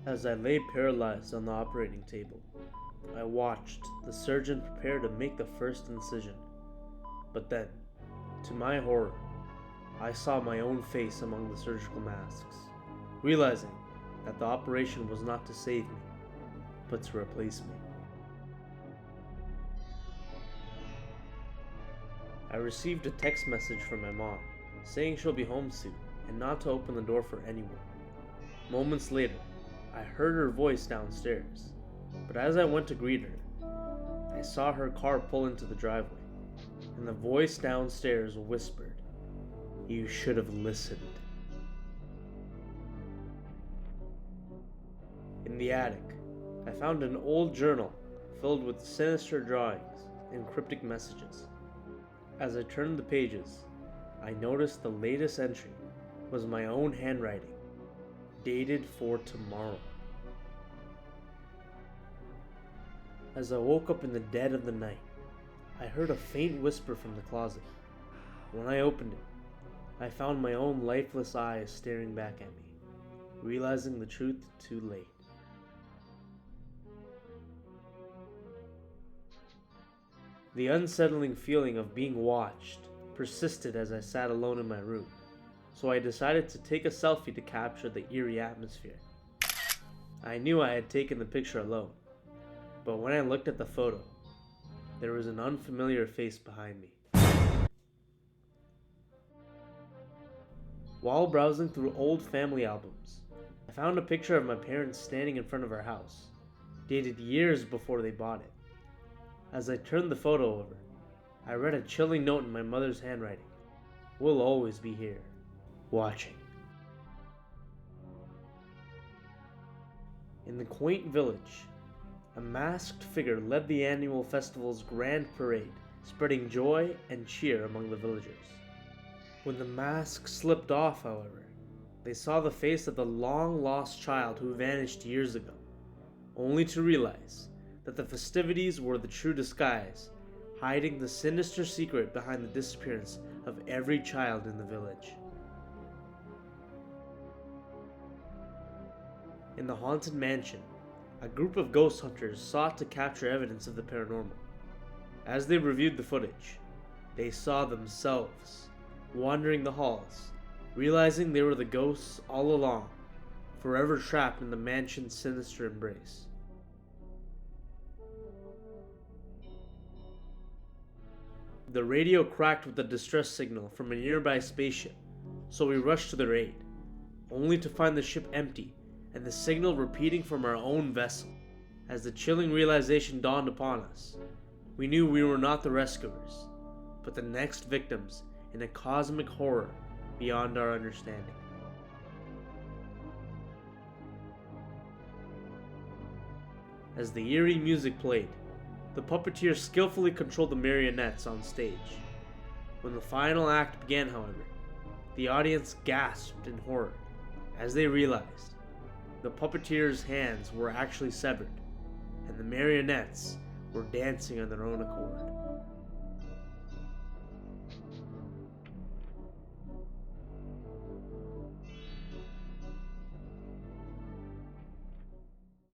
As I lay paralyzed on the operating table, I watched the surgeon prepare to make the first incision. But then, to my horror, I saw my own face among the surgical masks, realizing that the operation was not to save me, but to replace me. I received a text message from my mom saying she'll be home soon and not to open the door for anyone. Moments later, I heard her voice downstairs, but as I went to greet her, I saw her car pull into the driveway, and the voice downstairs whispered, "You should have listened." In the attic, I found an old journal filled with sinister drawings and cryptic messages. As I turned the pages, I noticed the latest entry was my own handwriting, dated for tomorrow. As I woke up in the dead of the night, I heard a faint whisper from the closet. When I opened it, I found my own lifeless eyes staring back at me, realizing the truth too late. The unsettling feeling of being watched persisted as I sat alone in my room, so I decided to take a selfie to capture the eerie atmosphere. I knew I had taken the picture alone, but when I looked at the photo, there was an unfamiliar face behind me. While browsing through old family albums, I found a picture of my parents standing in front of our house, dated years before they bought it. As I turned the photo over, I read a chilling note in my mother's handwriting. "We'll always be here, watching." In the quaint village, a masked figure led the annual festival's grand parade, spreading joy and cheer among the villagers. When the mask slipped off, however, they saw the face of the long-lost child who vanished years ago, only to realize that the festivities were the true disguise, hiding the sinister secret behind the disappearance of every child in the village. In the haunted mansion, a group of ghost hunters sought to capture evidence of the paranormal. As they reviewed the footage, they saw themselves wandering the halls, realizing they were the ghosts all along, forever trapped in the mansion's sinister embrace. The radio cracked with a distress signal from a nearby spaceship, so we rushed to their aid, only to find the ship empty and the signal repeating from our own vessel. As the chilling realization dawned upon us, we knew we were not the rescuers, but the next victims in a cosmic horror beyond our understanding. As the eerie music played, the puppeteer skillfully controlled the marionettes on stage. When the final act began, however, the audience gasped in horror as they realized the puppeteer's hands were actually severed, and the marionettes were dancing on their own accord.